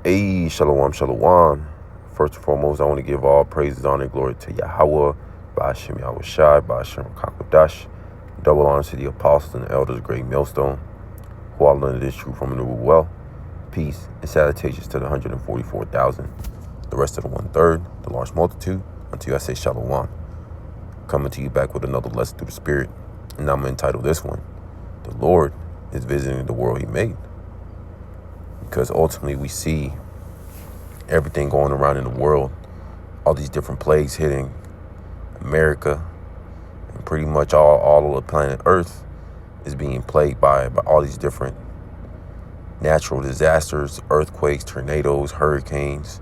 Hey, shalom, shalom. First and foremost, I want to give all praises, honor, and glory to Yahweh, Ba'ashem Yahweh Shai, Ba'ashem Kakodash. Double honor to the apostles and the elders of Great Millstone, who all learned this truth from the root well. Peace and salutations to the 144,000, the rest of the 1/3, the large multitude, until I say shalom. Coming to you back with another lesson through the Spirit, and I'm going to entitle this one, The Lord is Visiting the World He Made. Because ultimately we see everything going around in the world, all these different plagues hitting America, and pretty much all of the planet Earth is being plagued by all these different natural disasters, earthquakes, tornadoes, hurricanes,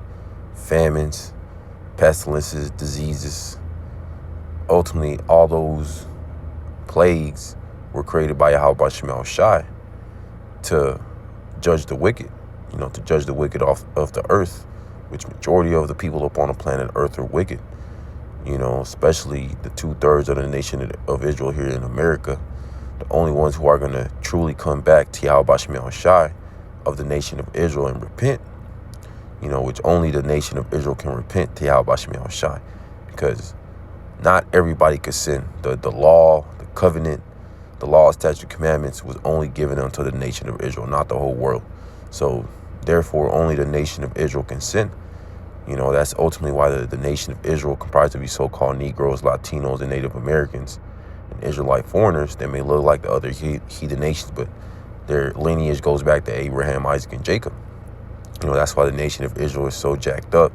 famines, pestilences, diseases. Ultimately, all those plagues were created by Yahweh Shai Shai to judge the wicked, to judge the wicked off of the earth, which majority of the people upon the planet Earth are wicked, especially the 2/3 of the nation of Israel here in America. The only ones who are going to truly come back to Yahweh Shai of the nation of Israel and repent, which only the nation of Israel can repent to Yahweh Shai, because not everybody could sin. The law, the covenant, the law, statute, commandments was only given unto the nation of Israel, not the whole world. So therefore, only the nation of Israel can sin. That's ultimately why the nation of Israel, comprised of these so-called Negroes, Latinos, and Native Americans, and Israelite foreigners, they may look like the other heathen nations, but their lineage goes back to Abraham, Isaac, and Jacob. That's why the nation of Israel is so jacked up.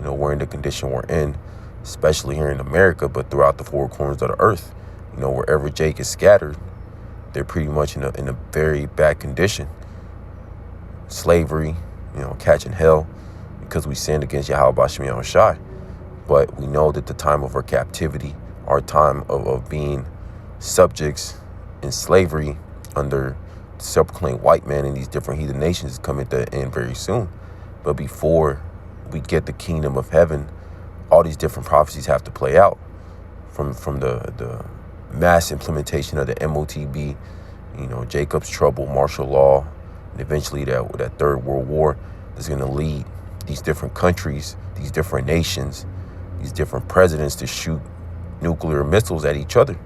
We're in the condition we're in, especially here in America, but throughout the four corners of the earth. Wherever Jake is scattered, they're pretty much in a very bad condition. Slavery, catching hell because we sinned against Yahweh Shai. But we know that the time of our captivity, our time of being subjects in slavery under the self-proclaimed white man in these different heathen nations is coming to end very soon. But before we get the kingdom of heaven, all these different prophecies have to play out from the mass implementation of the MOTB, Jacob's trouble, martial law, and eventually that Third World War is going to lead these different countries, these different nations, these different presidents to shoot nuclear missiles at each other,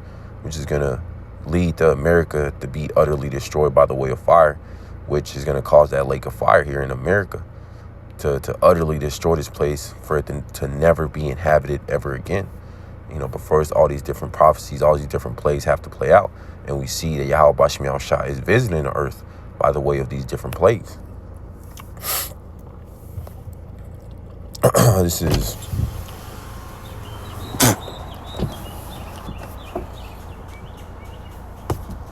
which is going to lead to America to be utterly destroyed by the way of fire, which is going to cause that lake of fire here in America to utterly destroy this place, for it to never be inhabited ever again. But first, all these different prophecies, all these different plagues have to play out. And we see that Yahweh Shai is visiting the earth by the way of these different plagues. This is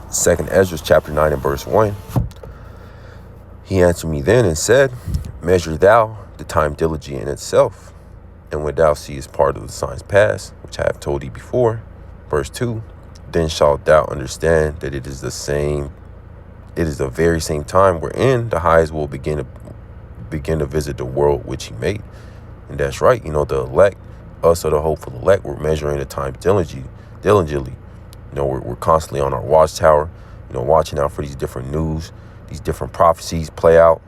Second Ezra chapter 9 and verse 1. He answered me then and said, measure thou the time diligently in itself, and when thou seest part of the signs past, which I have told thee before. Verse 2, then shalt thou understand that it is the very same time wherein the highest will begin to visit the world which he made. And that's right, the elect, us are the hopeful elect, we're measuring the time diligently. We're constantly on our watchtower, watching out for these different news, these different prophecies play out,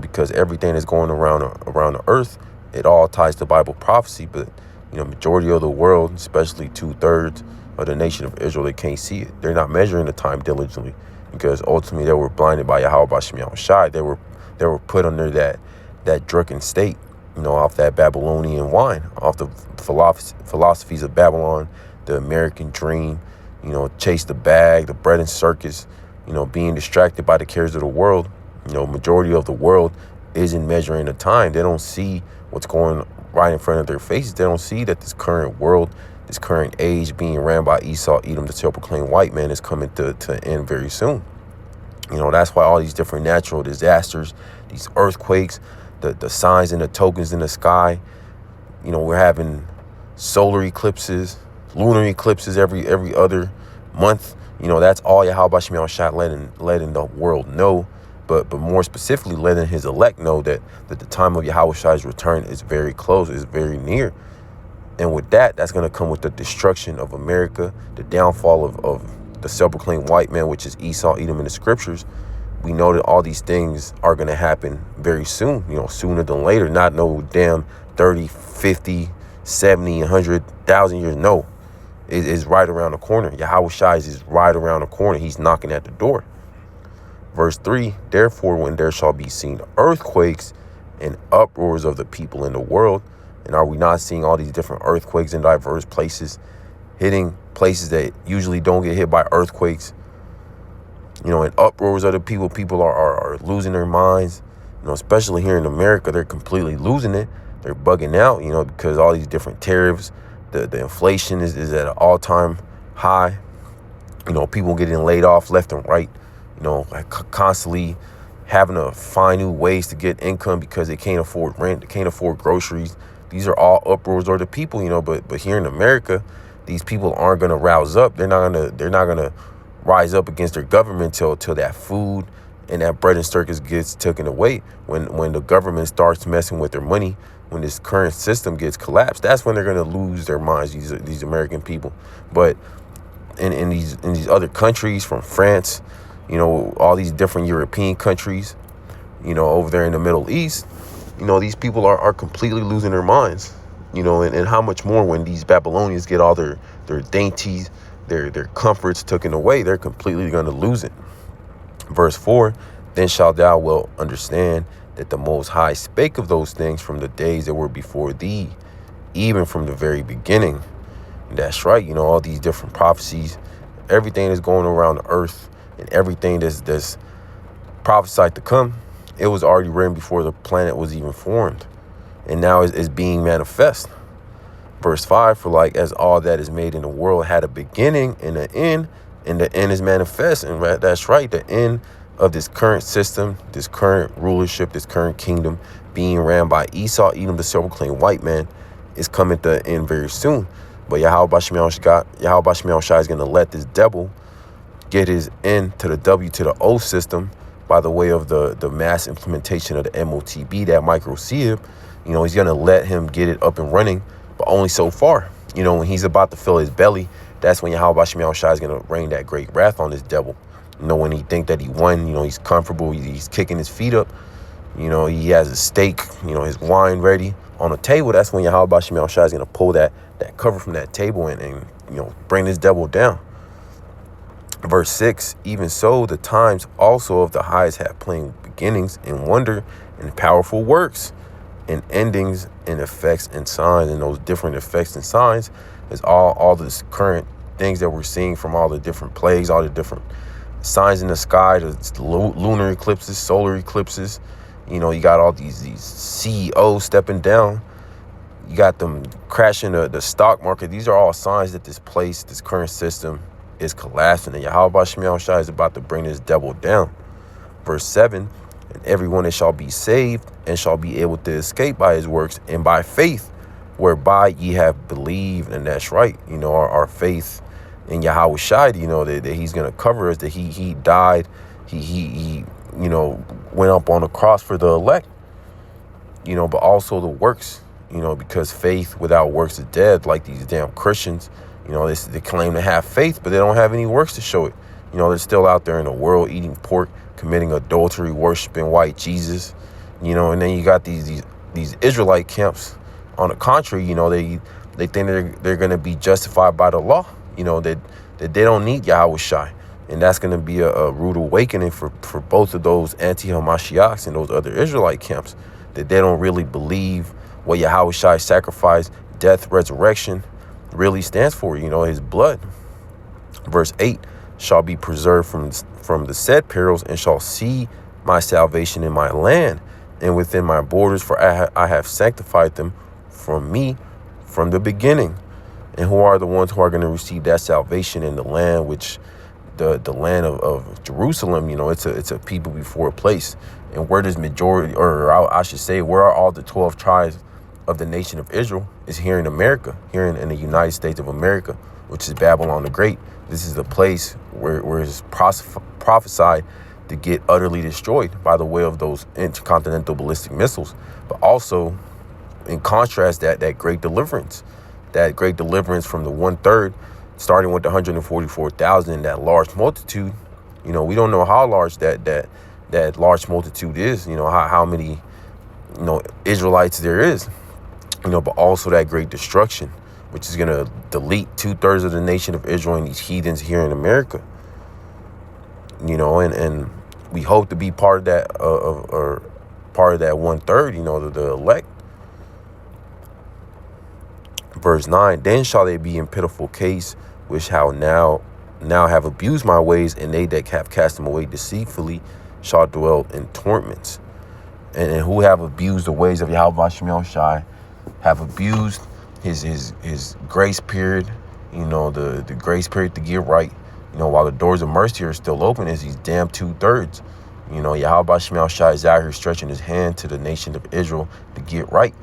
because everything that's going around the earth, it all ties to Bible prophecy. But, majority of the world, especially 2/3 of the nation of Israel, they can't see it. They're not measuring the time diligently, because ultimately they were blinded by Yahweh Shai. They were put under that drunken state, off that Babylonian wine, off the philosophies of Babylon, the American dream, chase the bag, the bread and circus, being distracted by the cares of the world. Majority of the world isn't measuring the time. They don't see what's going right in front of their faces. They don't see that this current world, this current age being ran by Esau, Edom, the self-proclaimed white man, is coming to end very soon. That's why all these different natural disasters, these earthquakes, the signs and the tokens in the sky, we're having solar eclipses, lunar eclipses every other month. That's all Yahweh Shai letting the world know. But more specifically, letting his elect know that the time of Yahweh Shai's return is very close, is very near. And with that's going to come with the destruction of America, the downfall of the self-proclaimed white man, which is Esau, Edom in the scriptures. we know that all these things are going to happen very soon, sooner than later, not no damn 30, 50, 70, 100,000 years. No, it's right around the corner. Yahweh Shai is right around the corner. He's knocking at the door. Verse 3, therefore, when there shall be seen earthquakes and uproars of the people in the world, and are we not seeing all these different earthquakes in diverse places, hitting places that usually don't get hit by earthquakes, and uproars of the people are losing their minds, especially here in America. They're completely losing it. They're bugging out, because all these different tariffs, the inflation is at an all-time high, people getting laid off left and right, constantly having to find new ways to get income because they can't afford rent, they can't afford groceries. These are all uproars of the people, but here in America, these people aren't gonna rouse up. They're not gonna rise up against their government till that food and that bread and circus gets taken away. When the government starts messing with their money, when this current system gets collapsed, that's when they're gonna lose their minds, these American people. But in these other countries, from France, all these different European countries, over there in the Middle East, these people are completely losing their minds, and how much more when these Babylonians get all their dainties, their comforts taken away, they're completely going to lose it. Verse 4, then shalt thou well understand that the Most High spake of those things from the days that were before thee, even from the very beginning. And that's right, all these different prophecies, everything that's going around the earth, and everything that's prophesied to come, it was already written before the planet was even formed. And now it's being manifest. Verse 5, for like as all that is made in the world had a beginning and an end, and the end is manifest. And that's right, the end of this current system, this current rulership, this current kingdom being ran by Esau, Edom, the silver-clad white man, is coming to an end very soon. But Yahweh Bashmiel Shai is going to let this devil get his N to the W to the O system by the way of the mass implementation of the MOTB, that micro-seed. He's going to let him get it up and running, but only so far. When he's about to fill his belly, that's when Yahweh Bashmiel Shai is going to rain that great wrath on this devil. When he think that he won, he's comfortable, he's kicking his feet up, he has a steak, his wine ready on the table. That's when Yahweh Bashmiel Shai is going to pull that cover from that table and bring this devil down. Verse 6, even so the times also of the highest have plain beginnings and wonder and powerful works and endings and effects and signs. And those different effects and signs is all this current things that we're seeing from all the different plagues, all the different signs in the sky, the lunar eclipses, solar eclipses. You got all these CEOs stepping down. You got them crashing the stock market. These are all signs that this current system is collapsing, and Yahweh Bashmiel Shai is about to bring this devil down. Verse 7, and everyone that shall be saved and shall be able to escape by his works and by faith, whereby ye have believed. And that's right, our faith in Yahweh Shai, that he's going to cover us, that he died, he went up on the cross for the elect, but also the works, because faith without works is dead, like these damn Christians. They claim to have faith, but they don't have any works to show it. They're still out there in the world eating pork, committing adultery, worshiping white Jesus. And then you got these Israelite camps. On the contrary, they think they're going to be justified by the law. That they don't need Yahweh Shai, and that's going to be a rude awakening for both of those anti-Hamashiachs and those other Israelite camps. That they don't really believe what Yahweh Shai sacrifice, death, resurrection really stands for, his blood. Verse 8, shall be preserved from the said perils, and shall see my salvation in my land and within my borders, for I have sanctified them from me from the beginning. And who are the ones who are going to receive that salvation in the land, which the land of Jerusalem, it's a people before a place. And where does majority, or I should say, where are all the 12 tribes of the nation of Israel? Is here in America, here in the United States of America, which is Babylon the Great. This is the place where it's prophesied to get utterly destroyed by the way of those intercontinental ballistic missiles. But also, in contrast, that great deliverance from the 1/3, starting with the 144,000, that large multitude. We don't know how large that that large multitude is, how many, Israelites there is, but also that great destruction, which is going to delete 2/3 of the nation of Israel and these heathens here in America. And we hope to be part of that, or part of that 1/3, the elect. Verse 9, then shall they be in pitiful case, which how now have abused my ways, and they that have cast them away deceitfully shall dwell in torments. And who have abused the ways of Yahweh Shem Shai, have abused his grace period, the grace period to get right, while the doors of mercy are still open, is these damn 2/3. Yahweh Shem Shai is out here stretching his hand to the nation of Israel to get right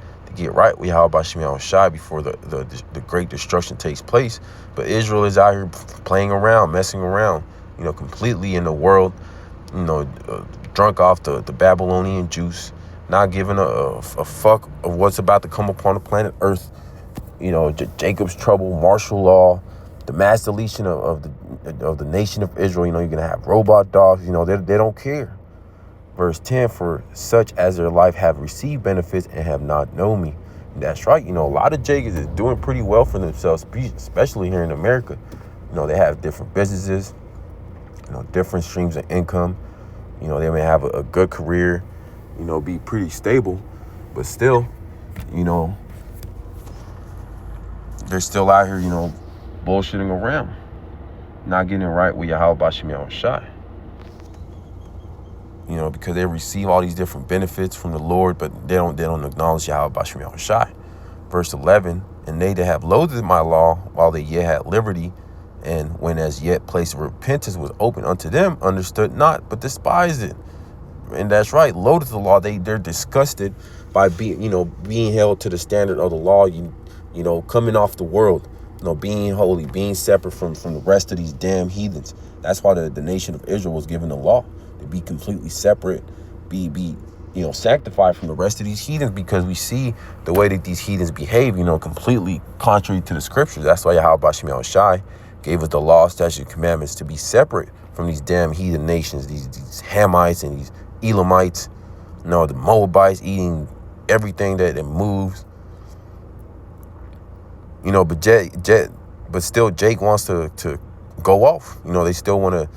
with Yahweh Shem Shai before the great destruction takes place. But Israel is out here playing around, messing around, completely in the world, drunk off the Babylonian juice, not giving a fuck of what's about to come upon the planet Earth. Jacob's trouble, martial law, the mass deletion of the nation of Israel. You're gonna have robot dogs. They don't care. Verse 10, for such as their life have received benefits and have not known me. And that's right. A lot of Jacobs is doing pretty well for themselves, especially here in America. They have different businesses, different streams of income. They may have a good career, be pretty stable, but still, they're still out here, bullshitting around, not getting it right with Yahweh Shem Shai. Because they receive all these different benefits from the Lord, but they don't acknowledge Yahweh Shem Shai. Verse 11, and they that have loathed my law while they yet had liberty, and when as yet place of repentance was open unto them, understood not, but despised it. And that's right, loathed the law. They're disgusted by being held to the standard of the law, coming off the world, being holy, being separate from the rest of these damn heathens. That's why the nation of Israel was given the law, to be completely separate, be sanctified from the rest of these heathens, because we see the way that these heathens behave, completely contrary to the scriptures. That's why Yahweh Shem Shai gave us the law, statutes, and commandments to be separate from these damn heathen nations, these Hamites and these Elamites, the Moabites eating everything that moves. But still Jake wants to go off. They still want to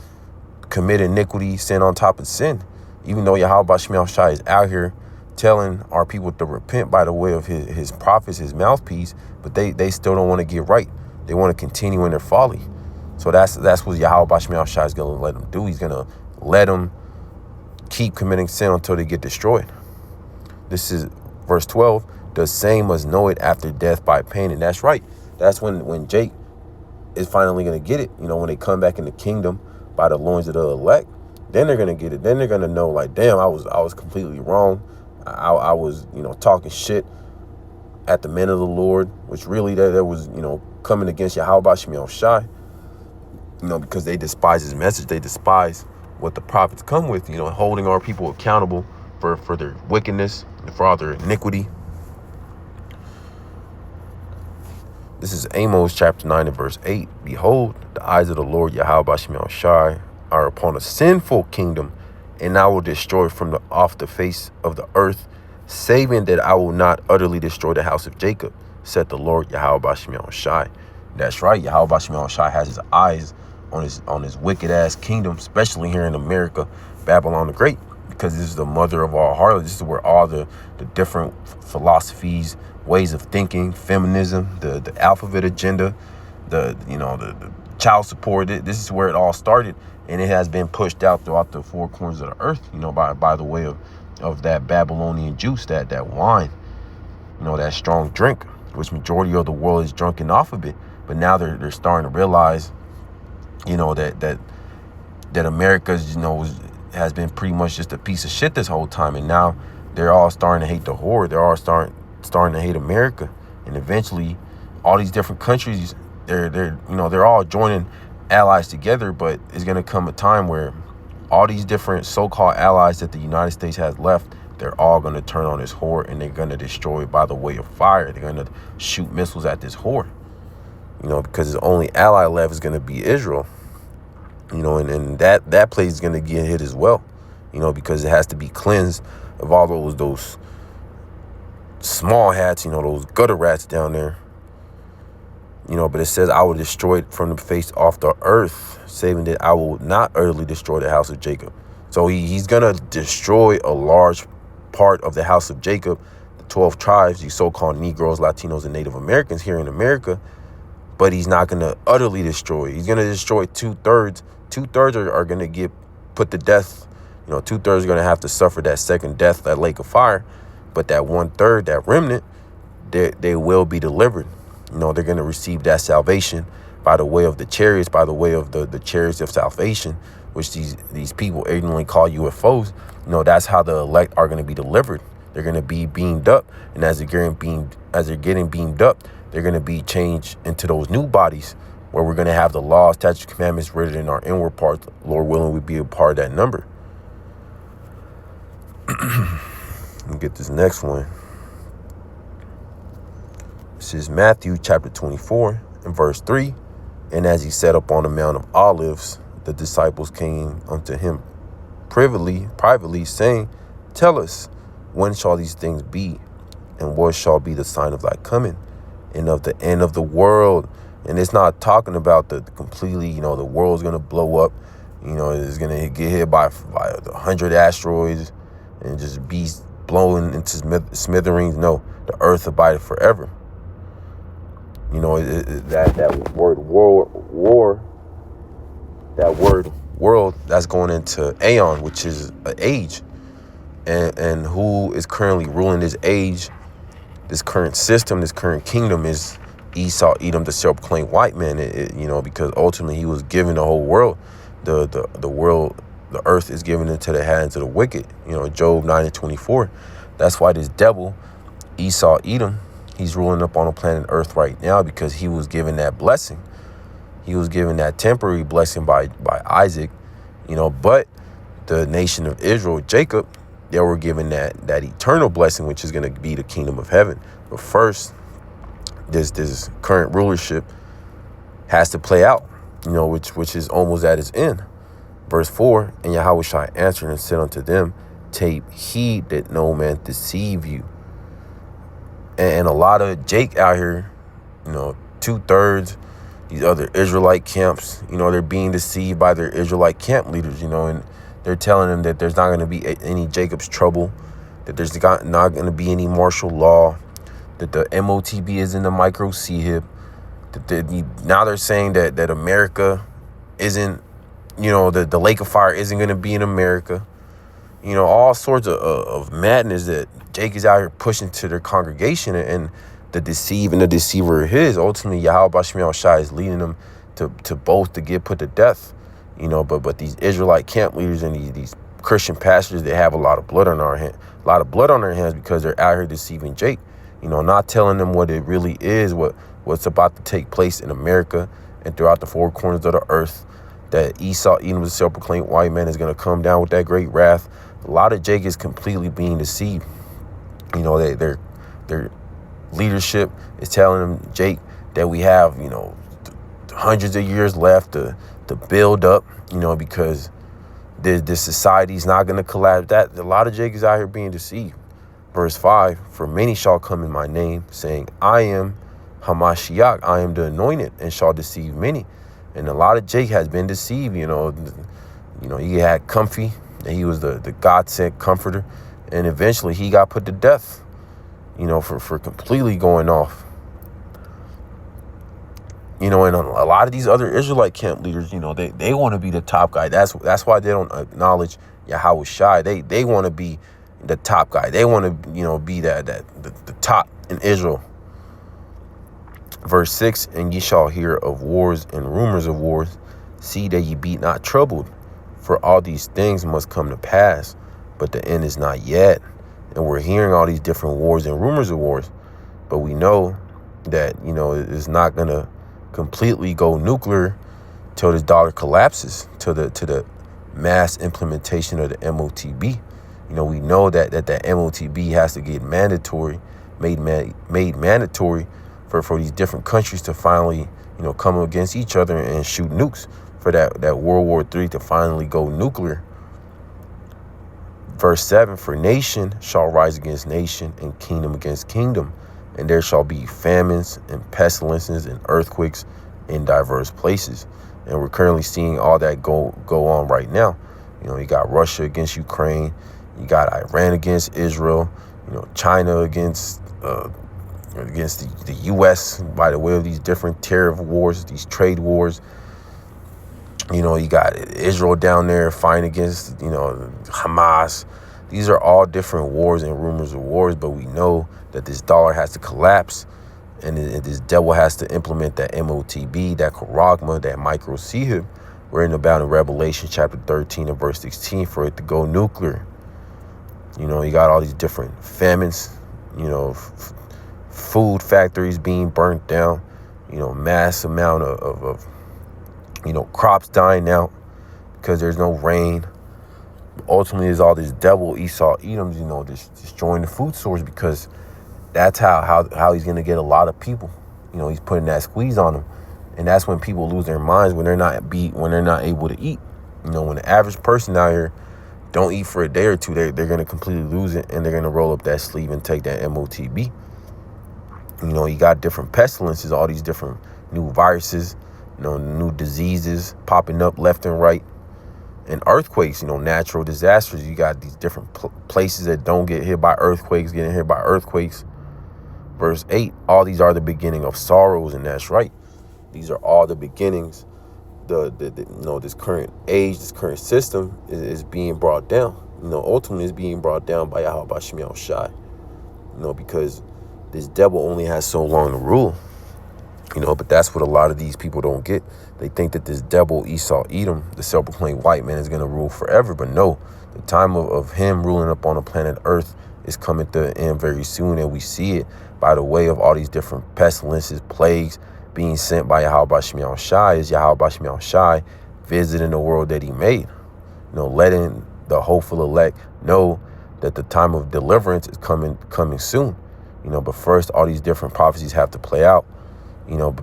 commit iniquity, sin on top of sin, even though Yahweh Shem Shai is out here telling our people to repent by the way of his prophets, his mouthpiece, but they still don't want to get right. They want to continue in their folly. So that's what Yahweh Shem Shai is going to let them do. He's going to let them keep committing sin until they get destroyed. This is verse 12. The same must know it after death by pain. And that's right. That's when Jake is finally going to get it. When they come back in the kingdom by the loins of the elect, then they're going to get it. Then they're going to know, like, damn, I was completely wrong. I was, talking shit at the men of the Lord, which really there was, coming against Yahweh Shem Shai, because they despise his message. They despise what the prophets come with, holding our people accountable for their wickedness and for all their iniquity. This is Amos chapter 9 and verse 8. Behold, the eyes of the Lord Yahweh Shem Shai are upon a sinful kingdom, and I will destroy from off the face of the earth, saving that I will not utterly destroy the house of Jacob, said the Lord Yahweh Shem Shai. That's right. Yahweh Shem Shai has his eyes on his wicked ass kingdom, especially here in America, Babylon the Great, because this is the mother of all harlots. This is where all the different philosophies, ways of thinking, feminism, the alphabet agenda, the child support. This is where it all started, and it has been pushed out throughout the four corners of the earth. By the way of that Babylonian juice, that wine, that strong drink, which majority of the world is drunken off of it. But now they're starting to realize, that America's, has been pretty much just a piece of shit this whole time, and now they're all starting to hate the whore. They're all starting to hate America, and eventually, all these different countries, they're all joining allies together. But it's gonna come a time where all these different so-called allies that the United States has left, they're all gonna turn on this whore, and they're gonna destroy it by the way of fire. They're gonna shoot missiles at this whore, because the only ally left is gonna be Israel. And that place is going to get hit as well. because it has to be cleansed of all those small hats, those gutter rats down there. But it says, I will destroy it from the face off the earth, saving that I will not utterly destroy the house of Jacob. So he's going to destroy a large part of the house of Jacob, the 12 tribes, these so-called Negroes, Latinos, and Native Americans here in America. But he's not going to utterly destroy. He's going to destroy 2/3. 2/3 are going to get put to death. 2/3 are going to have to suffer that second death, that lake of fire. But that 1/3, that remnant, they will be delivered. They're going to receive that salvation by the way of the chariots, by the way of the chariots of salvation, which these people ignorantly call UFOs. That's how the elect are going to be delivered. They're going to be beamed up. And as they're getting beamed up, they're going to be changed into those new bodies where we're going to have the laws, statutes, commandments written in our inward parts. Lord willing, we be a part of that number. Let me get this next one. This is Matthew chapter 24 and verse 3. And as he sat up on the Mount of Olives, the disciples came unto him privately, saying, Tell us, when shall these things be? And what shall be the sign of thy coming and of the end of the world? And it's not talking about the completely, the world's going to blow up. It's going to get hit by 100 asteroids and just be blown into smithereens. No, the earth abideth forever. That word war, that word world, that's going into aeon, which is an age. And who is currently ruling this age, this current system, this current kingdom is Esau, Edom, the self-proclaimed white man. Because ultimately he was given the whole world. The world, the earth is given into the hands of the wicked. Job 9:24. That's why this devil, Esau, Edom, he's ruling up on the planet Earth right now, because he was given that blessing. He was given that temporary blessing by Isaac, but the nation of Israel, Jacob, they were given that eternal blessing, which is going to be the kingdom of heaven. But first, this current rulership has to play out, which is almost at its end. Verse 4, and Yahushua answered and said unto them, Take heed that no man deceive you. And a lot of Jake out here, 2/3, these other Israelite camps, they're being deceived by their Israelite camp leaders, and they're telling them that there's not going to be any Jacob's trouble, that there's not going to be any martial law, that the MOTB is in the micro CHIP, now they're saying that America isn't, the lake of fire isn't going to be in America. All sorts of madness that Jake is out here pushing to their congregation, and the deceive and the deceiver his. Ultimately, Yahweh Bashmi Al-Shai is leading them to both to get put to death. But these Israelite camp leaders and these Christian pastors, they have a lot of blood on their hands because they're out here deceiving Jake. Not telling them what it really is, what's about to take place in America and throughout the four corners of the earth. That Esau, Edom, the self-proclaimed white man, is going to come down with that great wrath. A lot of Jake is completely being deceived. Their leadership is telling them, Jake, that we have, hundreds of years left to build up, because the society is not going to collapse. That a lot of Jake is out here being deceived. Verse 5, for many shall come in my name, saying, I am Hamashiach, I am the anointed, and shall deceive many. And a lot of Jake has been deceived. He had Comfy, and he was the God-sent comforter. And eventually he got put to death, for completely going off. And a lot of these other Israelite camp leaders, they want to be the top guy. That's why they don't acknowledge Yahweh Shai. They want to be the top guy. They want to, be the top in Israel. Verse 6, and ye shall hear of wars and rumors of wars. See that ye be not troubled, for all these things must come to pass, but the end is not yet. And we're hearing all these different wars and rumors of wars, but we know that, it's not going to completely go nuclear till this dollar collapses, to the mass implementation of the MOTB. We know that MOTB has to get made mandatory for these different countries to finally, come against each other and shoot nukes, for that World War III to finally go nuclear. Verse 7, for nation shall rise against nation and kingdom against kingdom, and there shall be famines and pestilences and earthquakes in diverse places. And we're currently seeing all that go on right now. You know, you got Russia against Ukraine, you got Iran against Israel, you know, China against the U.S. by the way of these different tariff wars, these trade wars. You know, you got Israel down there fighting against, you know, Hamas. These are all different wars and rumors of wars, but we know that this dollar has to collapse, and this devil has to implement that MOTB, that charagma, that micro-sihib, written about in Revelation chapter 13 and verse 16, for it to go nuclear. You know, you got all these different famines, you know, food factories being burnt down, you know, mass amount of you know, crops dying out because there's no rain. Ultimately, there's all this devil Esau Edoms, you know, just destroying the food source, because that's how he's going to get a lot of people. You know, he's putting that squeeze on them. And that's when people lose their minds, when they're not able to eat. You know, when the average person out here don't eat for a day or two, they're going to completely lose it, and they're going to roll up that sleeve and take that MOTB. You know, you got different pestilences, all these different new viruses, you know, new diseases popping up left and right, and earthquakes, you know, natural disasters. You got these different places that don't get hit by earthquakes, getting hit by earthquakes. Verse 8, all these are the beginning of sorrows, and that's right. These are all the beginnings. The you know, this current age, this current system is being brought down. You know, ultimately it's being brought down by Yahweh Bashim Yahushai. You know, because this devil only has so long to rule. You know, but that's what a lot of these people don't get. They think that this devil Esau Edom, the self-proclaimed white man, is going to rule forever. But no, the time of him ruling up on the planet Earth is coming to an end very soon. And we see it by the way of all these different pestilences, plagues being sent by Yahweh Bashim Yahushai. Is Yahweh Bashim Yahushai visiting the world that he made. You know, letting the hopeful elect know that the time of deliverance is coming soon. You know, but first, all these different prophecies have to play out. You know,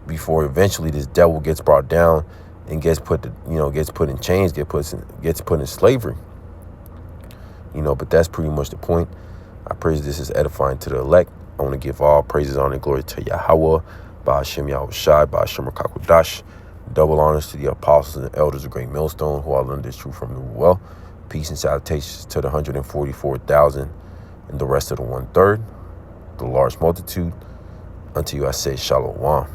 before eventually this devil gets brought down and gets put in chains, gets put in slavery. You know, but that's pretty much the point. I pray this is edifying to the elect. I want to give all praises, honor, and glory to Yahweh, Ba'ashem Yahushai, Ba'ashem Rakakwadash. Double honors to the apostles and the elders of Great Millstone, who all learned this truth from the well. Peace and salutations to the 144,000 and the rest of the 1/3, the large multitude. Unto you I say shalom.